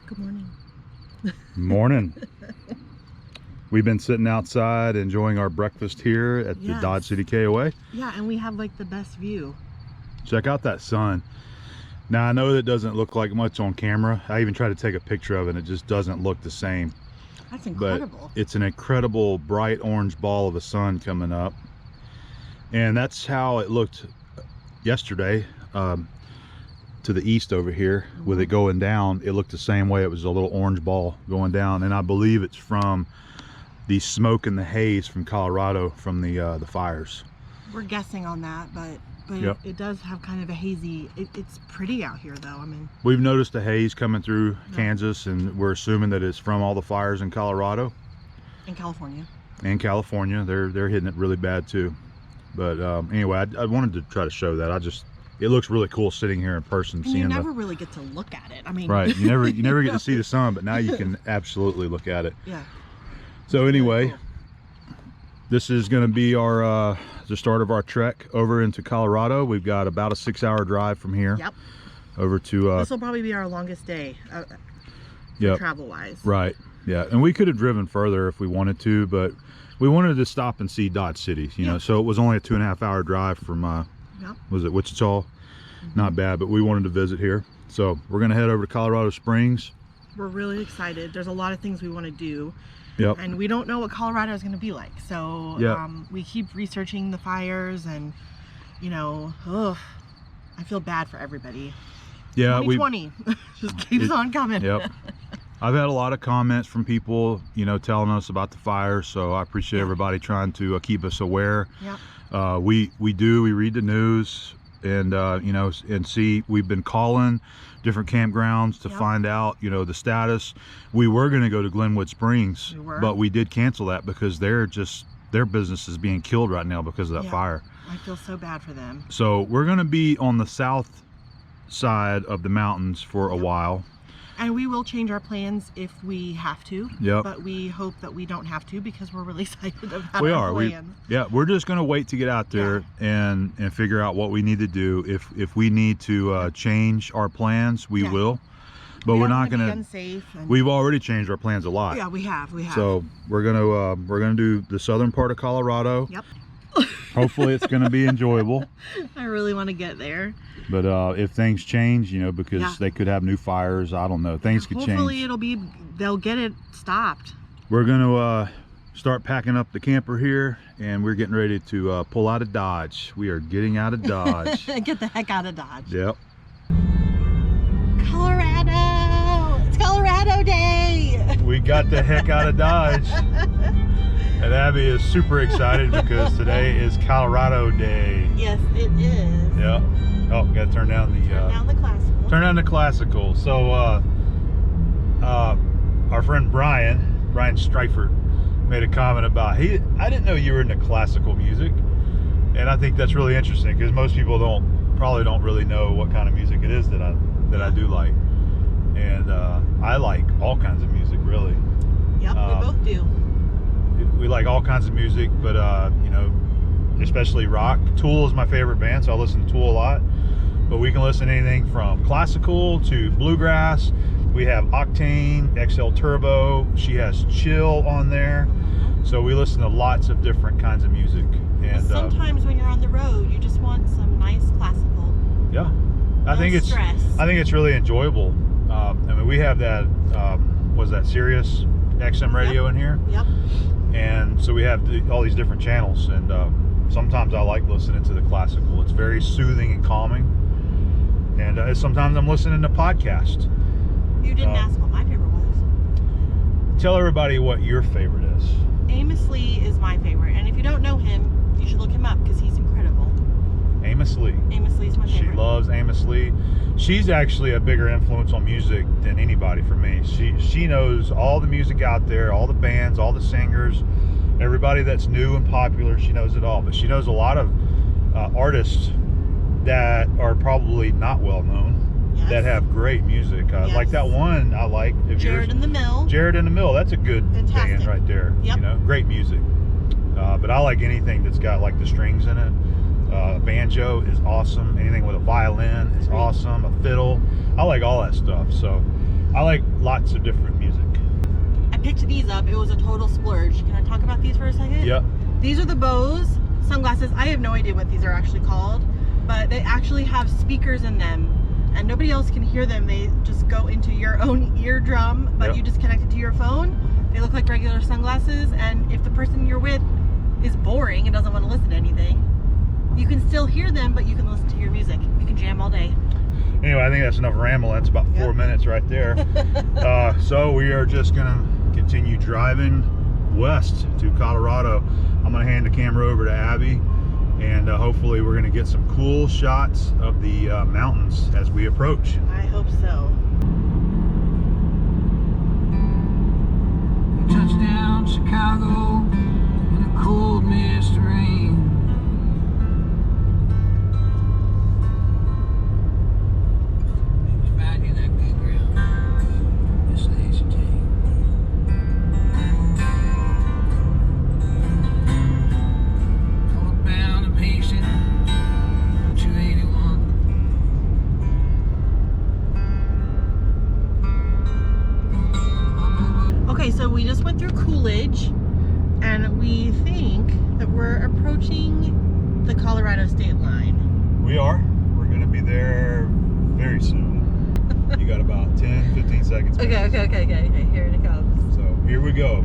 Good morning. Morning. We've been sitting outside enjoying our breakfast here at the Dodge City KOA. Yeah, and we have like the best view. Check out that sun. Now I know that doesn't look like much on camera. I even tried to take a picture of it and it just doesn't look the same. That's incredible. But it's an incredible bright orange ball of a sun coming up. And that's how it looked yesterday. To the east over here, with it going down, it looked the same way. It was a little orange ball going down, and I believe it's from the smoke and the haze from Colorado from the fires. We're guessing on that, but Yep. it does have kind of a hazy. It's pretty out here, though. I mean, we've noticed the haze coming through Kansas, and we're assuming that it's from all the fires in Colorado in California. And California, they're hitting it really bad too. But anyway, I wanted to try to show that. It looks really cool sitting here in person, and seeing you never really get to look at it. I mean, right, you never get to see the sun, but now you can absolutely look at it. Yeah. So anyway, cool. This is going to be our the start of our trek over into Colorado. We've got about a 6-hour drive from here. Yep. Over to this will probably be our longest day, travel wise. Right. Yeah, and we could have driven further if we wanted to, but we wanted to stop and see Dodge City. You know, so it was only a 2.5-hour drive from was it Wichita? Not bad, but we wanted to visit here, so we're gonna head over to Colorado Springs. We're really excited. There's a lot of things we want to do. Yep. And we don't know what Colorado is going to be like, so we keep researching the fires, and you know, I feel bad for everybody. Yeah, 2020 just keeps on coming. Yep. I've had a lot of comments from people, you know, telling us about the fires, so I appreciate everybody trying to keep us aware. Yep. We read the news, and you know, and see, we've been calling different campgrounds to find out, you know, the status. We were going to go to Glenwood Springs, but we did cancel that because their business is being killed right now because of that fire. I feel so bad for them. So we're going to be on the south side of the mountains for a while. And we will change our plans if we have to. Yep. But we hope that we don't have to, because we're really excited about our our plans. We're just going to wait to get out there and figure out what we need to do. If we need to change our plans, we will. But we're not going to. Unsafe. We've already changed our plans a lot. Yeah, we have. So we're gonna do the southern part of Colorado. Yep. Hopefully, it's going to be enjoyable. I really want to get there. But if things change, you know, because they could have new fires, I don't know, things could change. Hopefully they'll get it stopped. We're going to start packing up the camper here, and we're getting ready to pull out of Dodge. We are getting out of Dodge. Get the heck out of Dodge. Yep. Colorado! It's Colorado Day! We got the heck out of Dodge. And Abby is super excited because today is Colorado Day. Yes, it is. Yeah. Oh, gotta turn down the classical. Turn down the classical. So our friend Brian Streifert made a comment about I didn't know you were into classical music, and I think that's really interesting because most people probably don't really know what kind of music it is that I do like, and I like all kinds of music, really. Yep, we both do. We like all kinds of music, but you know, especially rock. Tool is my favorite band, so I listen to Tool a lot. But we can listen to anything from classical to bluegrass. We have Octane, XL Turbo. She has Chill on there. So we listen to lots of different kinds of music. And sometimes when you're on the road, you just want some nice classical. Yeah, I think it's really enjoyable. I mean, we have that was that Sirius XM radio in here. Yep. And so we have all these different channels, and sometimes I like listening to the classical. It's very soothing and calming. And sometimes I'm listening to podcasts. You didn't ask what my favorite was. Tell everybody what your favorite is. Amos Lee is my favorite, and if you don't know him, you should look him up because he's incredible. Amos Lee. Amos Lee is my favorite. She loves Amos Lee. She's actually a bigger influence on music than anybody for me. She knows all the music out there, all the bands, all the singers, everybody that's new and popular. She knows it all. But she knows a lot of artists that are probably not well known, that have great music. Like that one I like. Jared in the Mill. Jared in the Mill. That's a good band right there. Yep. You know, great music. But I like anything that's got like the strings in it. Banjo is awesome. Anything with a violin is awesome. A fiddle. I like all that stuff. So I like lots of different music. I picked these up. It was a total splurge. Can I talk about these for a second? Yep. These are the Bose sunglasses. I have no idea what these are actually called, but they actually have speakers in them, and nobody else can hear them. They just go into your own eardrum, but you just connect it to your phone. They look like regular sunglasses, and if the person you're with is boring and doesn't want to listen to anything, you can still hear them, but you can listen to your music. You can jam all day. Anyway, I think that's enough ramble. That's about 4 minutes right there. So we are just gonna continue driving west to Colorado. I'm gonna hand the camera over to Abby, and hopefully we're gonna get some cool shots of the mountains as we approach. I hope so. Touchdown Chicago in a cold mist rain. Finding that good ground. Just lazy day. Northbound and patient. 281. Okay, so we just went through Coolidge, and we think that we're approaching the Colorado state line. We are. We're gonna be there very soon. You got about 10, 15 seconds. Okay, here it comes. So here we go.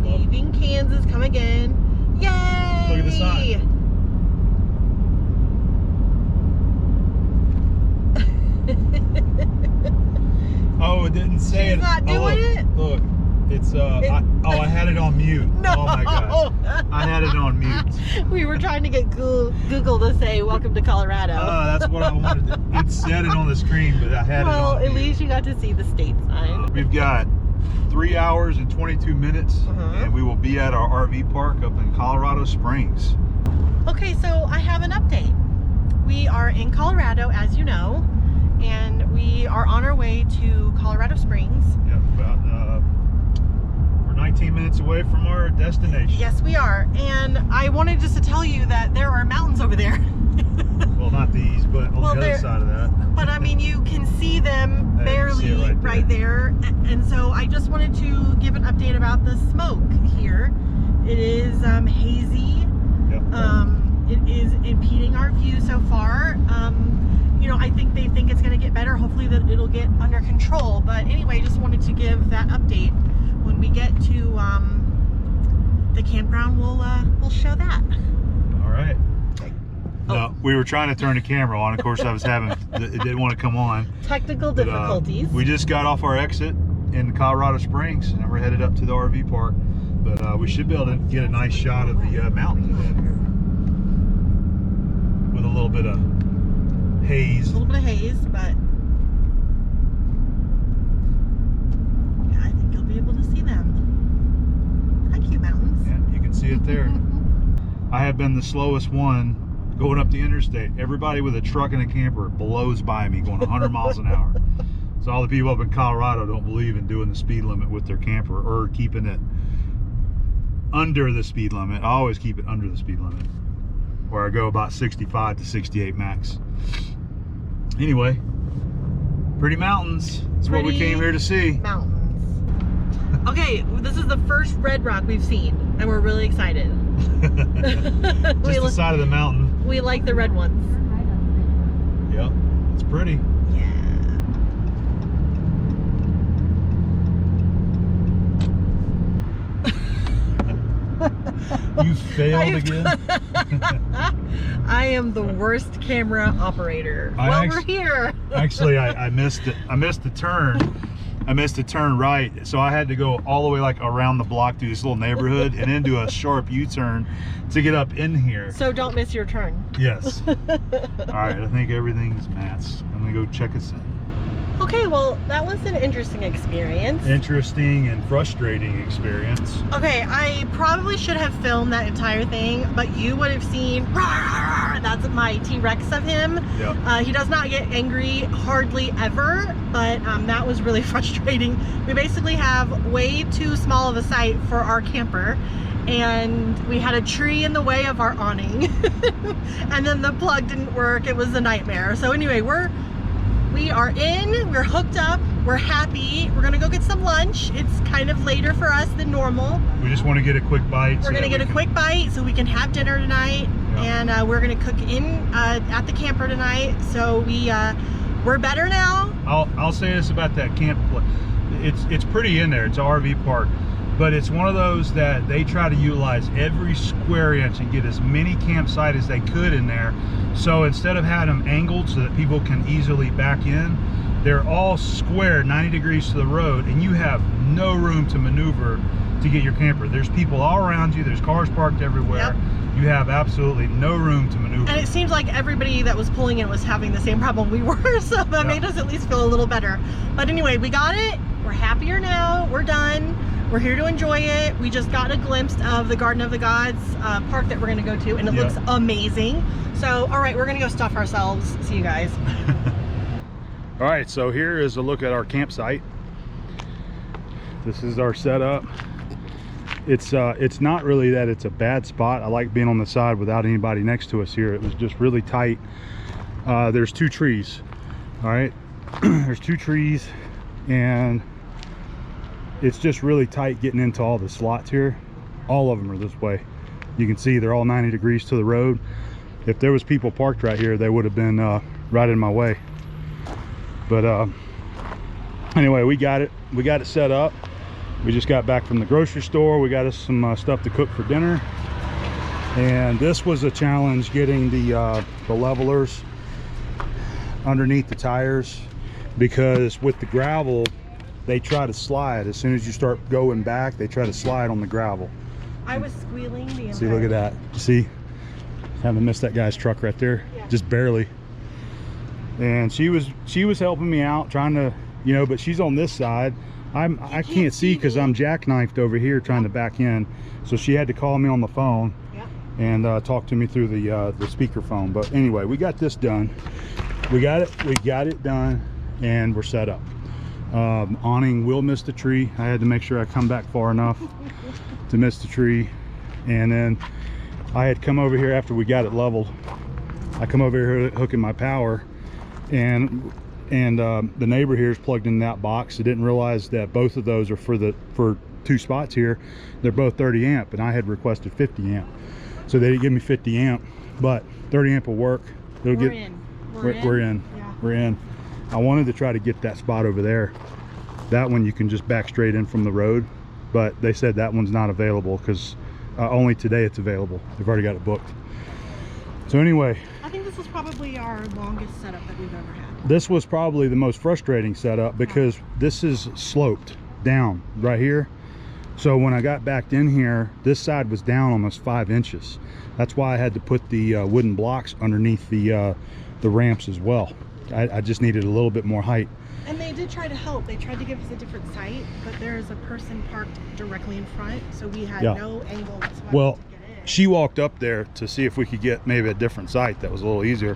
Leaving Kansas, come again. Yay! Look at the sign. Oh, it didn't say She's it. not doing it? Look, it's I had it on mute. No. Oh my god, I had it on mute. We were trying to get Google to say "Welcome to Colorado." That's what I wanted. It said it on the screen, but I had it on Well, at mute. least you got to see the state sign. We've got 3 hours and 22 minutes, and we will be at our RV park up in Colorado Springs. Okay, so I have an update. We are in Colorado, as you know, and we are on our way to Colorado Springs. Yeah, about we're 19 minutes away from our destination. Yes, we are. And I wanted just to tell you that there are mountains over there. Well, not these, but on the other side of that. But I mean, you can see them Yeah, barely you can see it right there. And so I just wanted to give an update about the smoke here. It is hazy. Yep. It is impeding our view so far. You know, I think they think it's going to get better. Hopefully that it'll get under control. But anyway, just wanted to give that update. When we get to the campground, we'll show that. All right. Oh. No, we were trying to turn the camera on. Of course, I was having it didn't want to come on. Technical But, difficulties. we just got off our exit in Colorado Springs, and we're headed up to the RV park. But we should be able to get a nice shot of the mountains with a little bit of haze. A little bit of haze, but yeah, I think you'll be able to see them. Hi, cute mountains. Yeah, you can see it there. I have been the slowest one going up the interstate. Everybody with a truck and a camper blows by me going 100 miles an hour. So all the people up in Colorado don't believe in doing the speed limit with their camper or keeping it under the speed limit. I always keep it under the speed limit, where I go about 65 to 68 max. Anyway, pretty mountains. That's what we came here to see. Mountains. Okay, this is the first red rock we've seen, and we're really excited. Just the side of the mountain. We like the red ones. Yeah, it's pretty. You failed again? I am the worst camera operator. We're here. Actually, I missed it. I missed the turn. I missed the turn right, so I had to go all the way like around the block through this little neighborhood and then do a sharp U-turn to get up in here. So don't miss your turn. Yes. All right, I think everything's masked. I'm gonna go check us in. Okay, well, that was an interesting experience. Interesting and frustrating experience. Okay, I probably should have filmed that entire thing, but you would have seen, that's my T-Rex of him. Yeah. He does not get angry hardly ever, but that was really frustrating. We basically have way too small of a site for our camper, and we had a tree in the way of our awning. And then the plug didn't work. It was a nightmare. So anyway, we are in, we're hooked up, We're happy. We're gonna go get some lunch. It's kind of later for us than normal. We just want to get a quick bite. We're gonna get a quick bite so we can have dinner tonight, and we're gonna cook in at the camper tonight. So we're better now. I'll say this about that camp. It's pretty in there. It's an RV park, but it's one of those that they try to utilize every square inch and get as many campsites as they could in there. So instead of having them angled so that people can easily back in, they're all square 90 degrees to the road, and you have no room to maneuver to get your camper. There's people all around you. There's cars parked everywhere. Yep. You have absolutely no room to maneuver. And it seems like everybody that was pulling it was having the same problem we were, so that made us at least feel a little better. But anyway, we got it. We're happier now. We're done. We're here to enjoy it. We just got a glimpse of the Garden of the Gods park that we're gonna go to, and it looks amazing. So, all right, we're gonna go stuff ourselves. See you guys. All right, so here is a look at our campsite. This is our setup. It's not really that it's a bad spot. I like being on the side without anybody next to us here. It was just really tight. There's 2 trees. All right, there's 2 trees, and it's just really tight getting into all the slots here. All of them are this way. You can see they're all 90 degrees to the road. If there was people parked right here, they would have been right in my way. But anyway, we got it set up. We just got back from the grocery store. We got us some stuff to cook for dinner, and this was a challenge getting the levelers underneath the tires, because with the gravel they try to slide. As soon as you start going back, they try to slide on the gravel. I was squealing the entire See, look at that. See, haven't missed that guy's truck right there. Yeah. Just barely. And she was helping me out, trying to, you know, but she's on this side. I can't see because I'm jackknifed over here trying to back in. So she had to call me on the phone and talk to me through the speakerphone. But anyway, we got this done. We got it done, and we're set up. Awning will miss the tree. I had to make sure I come back far enough to miss the tree. And then I had come over here after we got it leveled. I come over here hooking my power, and the neighbor here is plugged in that box. I didn't realize that both of those are for 2 spots here. They're both 30 amp, and I had requested 50 amp. So they didn't give me 50 amp, but 30 amp will work. We're in. Yeah. We're in. I wanted to try to get that spot over there. That one you can just back straight in from the road, but they said that one's not available because only today it's available. They've already got it booked. So anyway, I think this is probably our longest setup that we've ever had. this was probably the most frustrating setup because this is sloped down right here. So when I got backed in here, this side was down almost 5 inches. That's why I had to put the wooden blocks underneath the ramps as well. I just needed a little bit more height. And they did try to help. They tried to give us a different site, but there's a person parked directly in front, so we had no angle whatsoever. Well, to get in. she walked up there to see if we could get maybe a different site that was a little easier.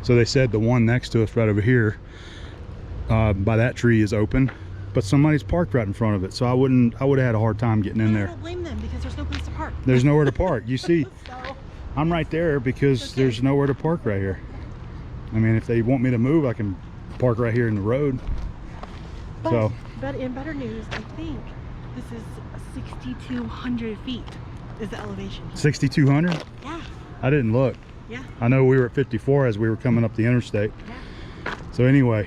So they said the one next to us right over here by that tree is open, but somebody's parked right in front of it. So I would have had a hard time getting in there. I don't blame them because there's no place to park. There's nowhere to park. You see, So, I'm right there because there's nowhere to park right here. I mean, if they want me to move, I can park right here in the road. but in better news, I think this is 6,200 feet is the elevation. 6,200? Yeah. I didn't look. Yeah. I know we were at 54 as we were coming up the interstate. Yeah. So anyway,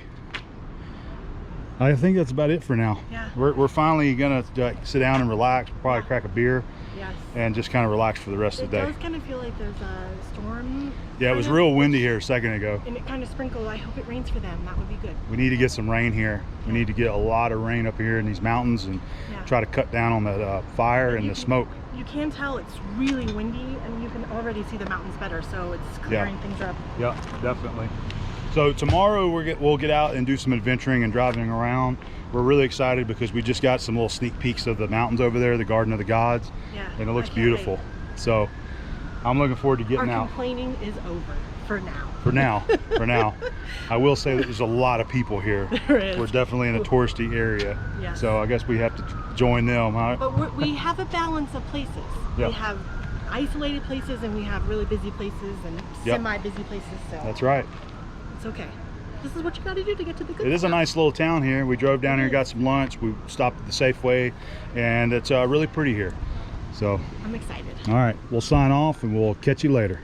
I think that's about it for now. Yeah. We're finally gonna sit down and relax, probably crack a beer, Yes. and just kind of relax for the rest It of the day. does kind of feel like there's a storm. Yeah, it was kind of, real windy here a second ago. and it kind of sprinkled. I hope it rains for them. That would be good. We need to get some rain here. We need to get a lot of rain up here in these mountains and try to cut down on the fire and the smoke. You can tell it's really windy, and you can already see the mountains better, so it's clearing things up. Yeah, definitely. So tomorrow we'll get out and do some adventuring and driving around. We're really excited because we just got some little sneak peeks of the mountains over there, the Garden of the Gods. Yeah. And it looks I can't beautiful. wait. So I'm looking forward to getting Our out. complaining is over for now. For now, for now. I will say that there's a lot of people here. There is. We're definitely in a touristy area. Yes. So I guess we have to join them, huh? But we have a balance of places. Yeah. We have isolated places, and we have really busy places and Yep. semi-busy places. So That's right. it's okay. this is what you got to do to get to the good It is a stuff. nice little town here. We drove down here, got some lunch. We stopped at the Safeway, and it's really pretty here. So, I'm excited. all right, we'll sign off and we'll catch you later.